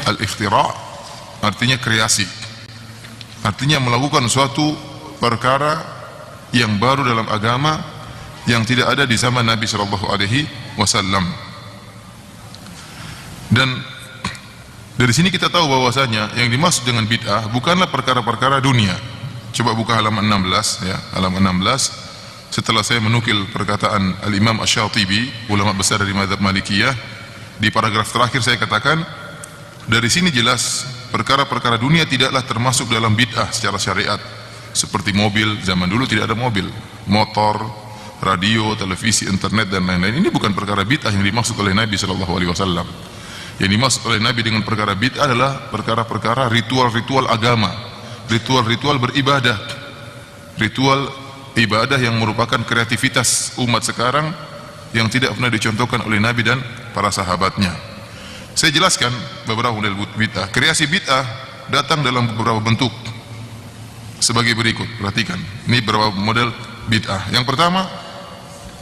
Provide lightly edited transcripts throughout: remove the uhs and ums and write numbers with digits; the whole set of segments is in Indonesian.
al-ikhtira' artinya kreasi, artinya melakukan suatu perkara yang baru dalam agama yang tidak ada di zaman Nabi sallallahu alaihi wasallam. Dan dari sini kita tahu bahwasanya yang dimaksud dengan bid'ah bukanlah perkara-perkara dunia. Coba buka halaman 16 ya, halaman 16. Setelah saya menukil perkataan Al-Imam Asy-Syatibi, ulama besar dari mazhab Malikiyah, di paragraf terakhir saya katakan, dari sini jelas perkara-perkara dunia tidaklah termasuk dalam bid'ah secara syariat. Seperti mobil, zaman dulu tidak ada mobil, motor, radio, televisi, internet dan lain-lain. Ini bukan perkara bid'ah yang dimaksud oleh Nabi sallallahu alaihi wasallam. Yang dimaksud oleh Nabi dengan perkara bid'ah adalah perkara-perkara ritual-ritual agama, ritual-ritual beribadah, ritual ibadah yang merupakan kreativitas umat sekarang yang tidak pernah dicontohkan oleh Nabi dan para sahabatnya. Saya jelaskan beberapa model bid'ah. Kreasi bid'ah datang dalam beberapa bentuk sebagai berikut. Perhatikan, ini beberapa model bid'ah. Yang pertama,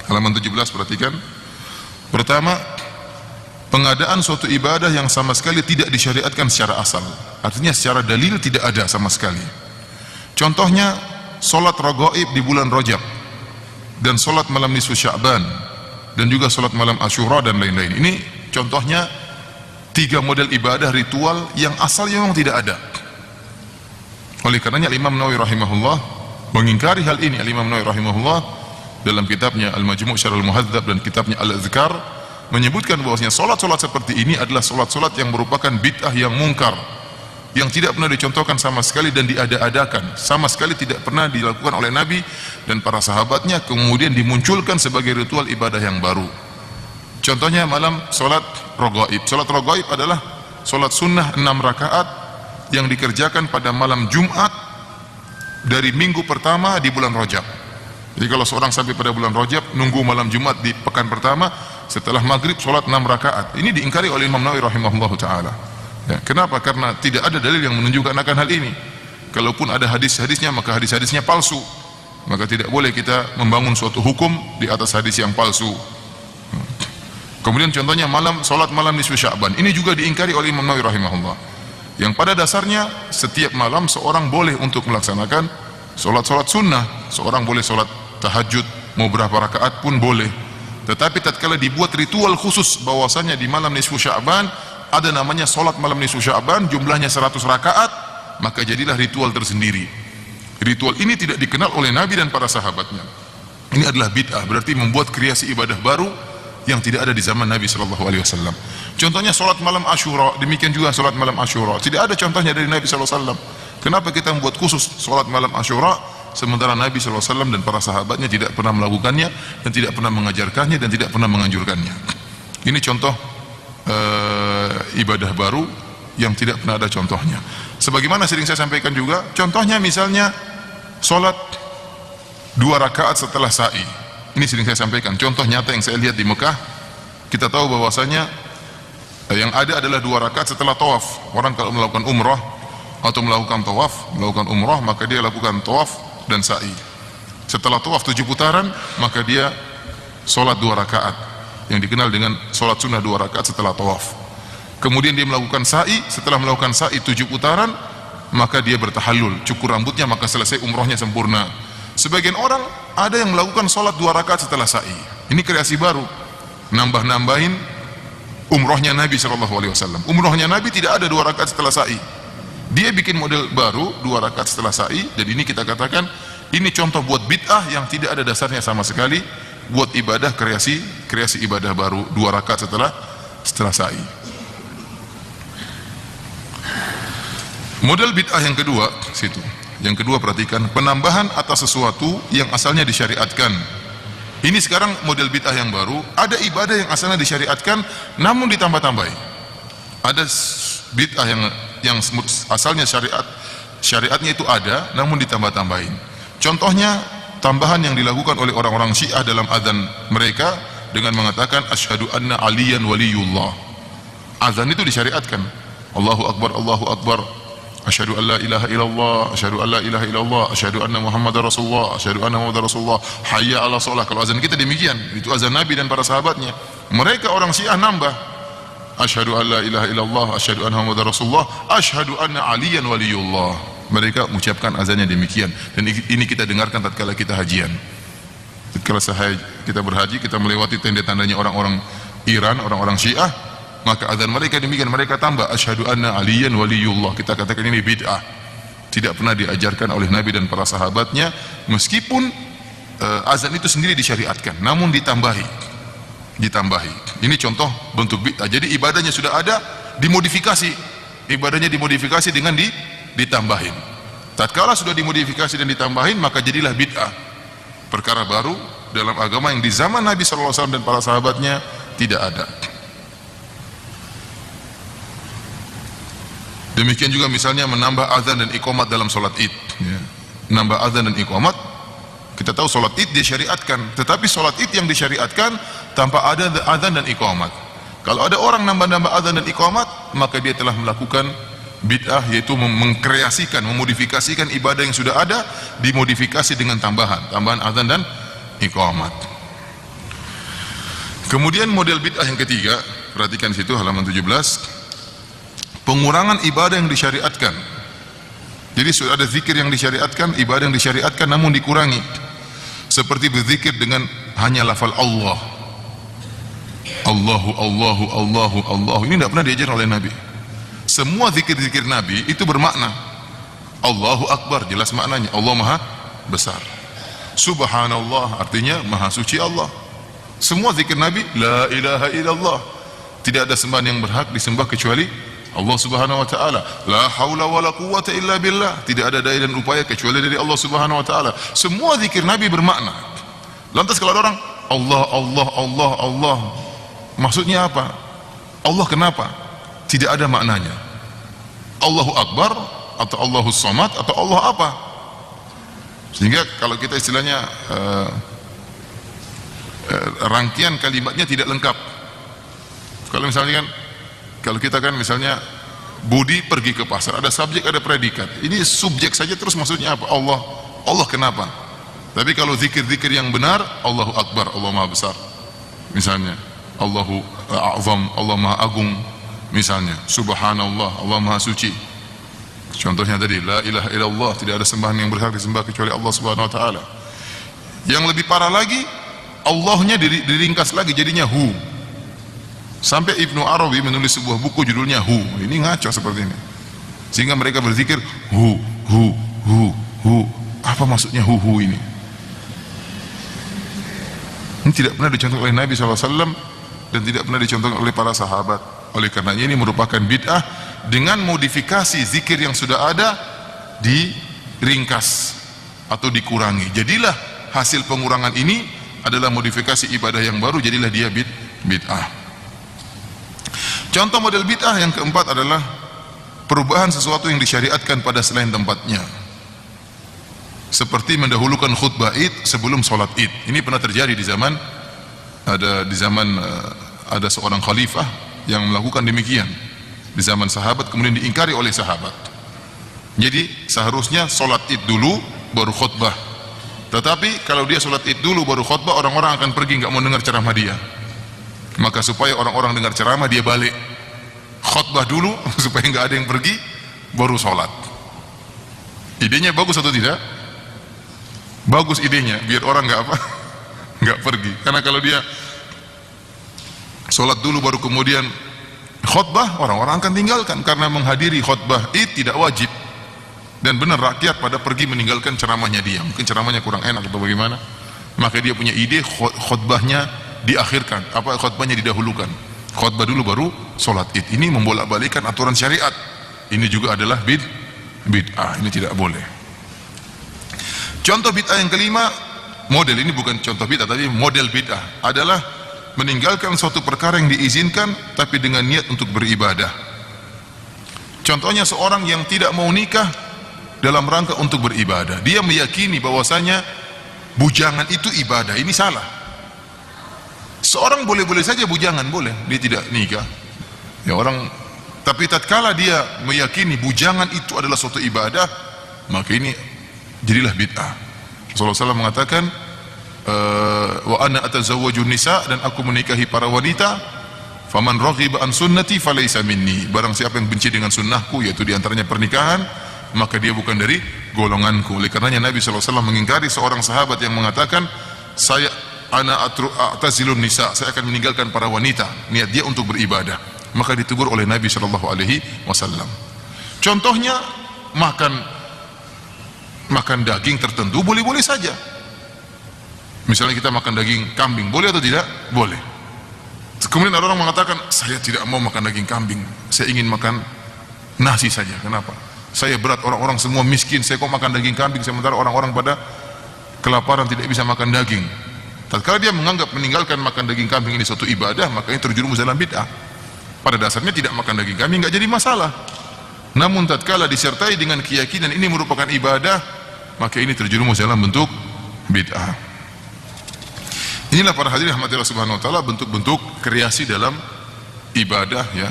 halaman 17, perhatikan. Pertama, pengadaan suatu ibadah yang sama sekali tidak disyariatkan secara asal, artinya secara dalil tidak ada sama sekali. Contohnya solat raghaib di bulan Rajab dan solat malam nisfu Sya'ban dan juga solat malam Asyura dan lain-lain. Ini contohnya 3 model ibadah ritual yang asalnya memang tidak ada. Oleh karenanya Imam Nawawi rahimahullah mengingkari hal ini. Imam Nawawi rahimahullah dalam kitabnya Al-Majmu' Syarh Al-Muhadzab dan kitabnya Al-Azkar menyebutkan bahwasanya solat-solat seperti ini adalah solat-solat yang merupakan bid'ah yang mungkar, yang tidak pernah dicontohkan sama sekali dan diada-adakan, sama sekali tidak pernah dilakukan oleh Nabi dan para sahabatnya, kemudian dimunculkan sebagai ritual ibadah yang baru. Contohnya malam solat raghaib. Solat raghaib adalah solat sunnah 6 rakaat yang dikerjakan pada malam Jumat dari minggu pertama di bulan Rajab. Jadi kalau seorang sampai pada bulan Rajab, nunggu malam Jumat di pekan pertama, setelah maghrib solat 6 rakaat. Ini diingkari oleh Imam Nawawi rahimahullah ta'ala. Ya, kenapa? Karena tidak ada dalil yang menunjukkan akan hal ini. Kalaupun ada hadis-hadisnya, maka hadis-hadisnya palsu. Maka tidak boleh kita membangun suatu hukum di atas hadis yang palsu. Kemudian contohnya solat malam nisfu Sya'ban. Ini juga diingkari oleh Imam Nawawi rahimahullah. Yang pada dasarnya setiap malam seorang boleh untuk melaksanakan solat-solat sunnah. Seorang boleh solat tahajud, mau berapa rakaat pun boleh. Tetapi tatkala dibuat ritual khusus bahwasanya di malam nisfu Sya'ban ada namanya solat malam nisfu Sya'ban, jumlahnya 100 rakaat, maka jadilah ritual tersendiri. Ritual ini tidak dikenal oleh Nabi dan para sahabatnya. Ini adalah bid'ah, berarti membuat kreasi ibadah baru yang tidak ada di zaman Nabi sallallahu alaihi wasallam. Contohnya solat malam Asyura, demikian juga solat malam Asyura. Tidak ada contohnya dari Nabi sallallahu alaihi wasallam. Kenapa kita membuat khusus solat malam Asyura sementara Nabi SAW dan para sahabatnya tidak pernah melakukannya dan tidak pernah mengajarkannya dan tidak pernah menganjurkannya. Ini contoh ibadah baru yang tidak pernah ada contohnya. Sebagaimana sering saya sampaikan juga, contohnya misalnya solat 2 rakaat setelah sa'i. Ini sering saya sampaikan, contoh nyata yang saya lihat di Mekah. Kita tahu bahwasanya yang ada adalah 2 rakaat setelah tawaf. Orang kalau melakukan umrah atau melakukan tawaf, melakukan umrah, maka dia lakukan tawaf dan sa'i. Setelah tawaf 7 putaran, maka dia solat 2 rakaat yang dikenal dengan solat sunnah 2 rakaat setelah tawaf. Kemudian dia melakukan sa'i. Setelah melakukan sa'i 7 putaran, maka dia bertahallul, cukur rambutnya, maka selesai umrohnya sempurna. Sebagian orang ada yang melakukan solat 2 rakaat setelah sa'i. Ini kreasi baru, nambah-nambahin umrohnya Nabi SAW. Umrohnya Nabi tidak ada 2 rakaat setelah sa'i. Dia bikin model baru 2 rakaat setelah sa'i. Dan ini kita katakan ini contoh buat bid'ah yang tidak ada dasarnya sama sekali, buat ibadah kreasi ibadah baru 2 rakaat setelah sa'i. Model bid'ah yang kedua situ. Yang kedua, perhatikan, penambahan atas sesuatu yang asalnya disyariatkan. Ini sekarang model bid'ah yang baru. Ada ibadah yang asalnya disyariatkan namun ditambah-tambahin. Ada bid'ah yang asalnya syariatnya itu ada namun ditambah-tambahin. Contohnya tambahan yang dilakukan oleh orang-orang Syiah dalam adzan mereka dengan mengatakan asyhadu anna aliyan waliyullah. Azan itu disyariatkan, Allahu akbar, Allahu akbar, asyhadu an la ilaha illallah, asyhadu an la ilaha illallah, asyhadu anna muhammadar rasulullah, asyhadu anna muhammadar rasulullah, hayya ala shalah. Kalau azan kita demikian, itu azan Nabi dan para sahabatnya. Mereka orang Syiah nambah asyhadu an la ilaha illallah, asyhadu anna muhammadar rasulullah, asyhadu anna aliyan waliyullah. Mereka mengucapkan azannya demikian, dan ini kita dengarkan tatkala kita hajian. Tatkala kita berhaji, kita melewati tanda-tandanya orang-orang Iran, orang-orang Syiah, maka azan mereka demikian, mereka tambah asyhadu anna aliyan waliyullah. Kita katakan ini bid'ah, tidak pernah diajarkan oleh Nabi dan para sahabatnya, meskipun azan itu sendiri disyariatkan, namun ditambahi. Ini contoh bentuk bid'ah. Jadi ibadahnya sudah ada, dimodifikasi. Ibadahnya dimodifikasi dengan ditambahin. Tatkala sudah dimodifikasi dan ditambahin, maka jadilah bid'ah. Perkara baru dalam agama yang di zaman Nabi SAW dan para sahabatnya tidak ada. Demikian juga misalnya menambah azan dan iqamat dalam sholat id. Menambah azan dan iqamat, kita tahu sholat id disyariatkan, tetapi sholat id yang disyariatkan tanpa ada azan dan iqamat. Kalau ada orang nambah-nambah azan dan iqamat, maka dia telah melakukan bid'ah, yaitu mengkreasikan, memodifikasikan ibadah yang sudah ada, dimodifikasi dengan tambahan azan dan iqamat. Kemudian model bid'ah yang ketiga, perhatikan situ halaman 17, pengurangan ibadah yang disyariatkan. Jadi sudah ada zikir yang disyariatkan, ibadah yang disyariatkan namun dikurangi. Seperti berzikir dengan hanya lafal Allah. Allahu, Allahu, Allahu, Allahu. Ini tidak pernah diajar oleh Nabi. Semua zikir-zikir Nabi itu bermakna. Allahu Akbar, jelas maknanya, Allah Maha Besar. Subhanallah, artinya Maha Suci Allah. Semua zikir Nabi, la ilaha illallah, tidak ada sembahan yang berhak disembah kecuali Allah Subhanahu wa taala. La haula wala quwwata illa billah, tidak ada daya dan upaya kecuali dari Allah Subhanahu wa taala. Semua zikir Nabi bermakna. Lantas kalau ada orang Allah, Allah, Allah, Allah, maksudnya apa? Allah kenapa? Tidak ada maknanya. Allahu Akbar atau Allahus Samad atau Allah apa? Sehingga kalau kita istilahnya rangkaian kalimatnya tidak lengkap. Kalau misalnya kan, kalau kita kan misalnya Budi pergi ke pasar, ada subjek, ada predikat. Ini subjek saja terus maksudnya apa? Allah. Allah kenapa? Tapi kalau zikir-zikir yang benar, Allahu Akbar, Allah Maha Besar. Misalnya, Allahu A'zam, Allah Maha Agung. Misalnya, Subhanallah, Allah Maha Suci. Contohnya tadi, la ilaha illallah, tidak ada sembahan yang berhak disembah kecuali Allah Subhanahu wa taala. Yang lebih parah lagi, Allahnya diringkas lagi jadinya hu. Sampai Ibnu Arabi menulis sebuah buku judulnya Hu. Ini ngaco seperti ini. Sehingga mereka berzikir hu, hu, hu, hu. Apa maksudnya hu, hu ini? Ini tidak pernah dicontohkan oleh Nabi SAW dan tidak pernah dicontohkan oleh para sahabat. Oleh karenanya ini merupakan bid'ah dengan modifikasi zikir yang sudah ada diringkas atau dikurangi. Jadilah hasil pengurangan ini adalah modifikasi ibadah yang baru, jadilah dia bid'ah. Contoh model bid'ah yang keempat adalah perubahan sesuatu yang disyariatkan pada selain tempatnya. Seperti mendahulukan khutbah Id sebelum sholat Id. Ini pernah terjadi di zaman ada seorang khalifah yang melakukan demikian. Di zaman sahabat kemudian diingkari oleh sahabat. Jadi seharusnya sholat Id dulu baru khutbah. Tetapi kalau dia sholat Id dulu baru khutbah, orang-orang akan pergi, nggak mau dengar ceramah dia. Maka supaya orang-orang dengar ceramah, dia balik khutbah dulu supaya nggak ada yang pergi, baru sholat. Idenya bagus atau tidak? Bagus idenya, biar orang nggak pergi. Karena kalau dia sholat dulu baru kemudian khutbah, orang-orang akan tinggalkan. Karena menghadiri khutbah Id tidak wajib. Dan benar rakyat pada pergi meninggalkan ceramahnya dia. Mungkin ceramahnya kurang enak atau bagaimana, maka dia punya ide khutbahnya diakhirkan, khutbahnya didahulukan. Khutbah dulu baru sholat Id. Ini membolak-balikan aturan syariat. Ini juga adalah bid'ah. Ini tidak boleh. Contoh bid'ah yang kelima, model ini bukan contoh bid'ah tapi model bid'ah adalah meninggalkan suatu perkara yang diizinkan tapi dengan niat untuk beribadah. Contohnya seorang yang tidak mau nikah dalam rangka untuk beribadah. Dia meyakini bahwasanya bujangan itu ibadah. Ini salah. Seorang boleh-boleh saja bujangan, boleh, dia tidak nikah. Ya orang, tapi tatkala dia meyakini bujangan itu adalah suatu ibadah, maka ini jadilah bid'ah. Rasulullah SAW mengatakan, wa ana atazawwajun nisa, dan aku menikahi para wanita, faman raghiba an sunnati falaysa minni, barang siapa yang benci dengan sunnahku, yaitu diantaranya pernikahan, maka dia bukan dari golonganku. Oleh karenanya Nabi SAW mengingkari seorang sahabat yang mengatakan, a'tazilun nisa, saya akan meninggalkan para wanita, niat dia untuk beribadah. Maka ditegur oleh Nabi SAW. Contohnya makan daging tertentu boleh-boleh saja. Misalnya kita makan daging kambing, boleh atau tidak? Boleh. Kemudian ada orang mengatakan, saya tidak mau makan daging kambing, saya ingin makan nasi saja. Kenapa? Saya berat, orang-orang semua miskin, saya kok makan daging kambing, sementara orang-orang pada kelaparan tidak bisa makan daging. Tatkala dia menganggap meninggalkan makan daging kambing ini suatu ibadah, maka ini terjerumus dalam bid'ah. Pada dasarnya tidak makan daging kambing nggak jadi masalah. Namun tatkala disertai dengan keyakinan ini merupakan ibadah, maka ini terjerumus dalam bentuk bid'ah. Inilah para hadirin rahmati Allah Subhanahu wa taala, bentuk-bentuk kreasi dalam ibadah, ya.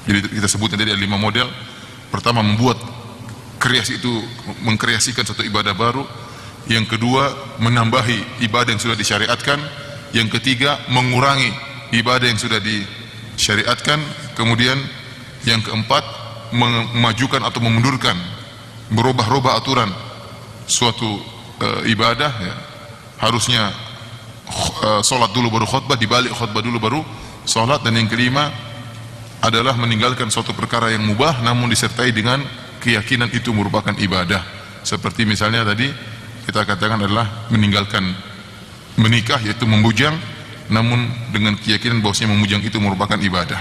Jadi kita sebutnya tadi ada 5 model. Pertama, membuat kreasi itu, mengkreasikan suatu ibadah baru. Yang kedua, menambahi ibadah yang sudah disyariatkan. Yang ketiga, mengurangi ibadah yang sudah disyariatkan. Kemudian yang keempat, memajukan atau memundurkan, merubah-rubah aturan suatu ibadah, ya. Harusnya sholat dulu baru khutbah, dibalik khutbah dulu baru sholat. Dan yang kelima adalah meninggalkan suatu perkara yang mubah namun disertai dengan keyakinan itu merupakan ibadah. Seperti misalnya tadi kita katakan adalah meninggalkan menikah, yaitu membujang, namun dengan keyakinan bahwasanya memujang itu merupakan ibadah.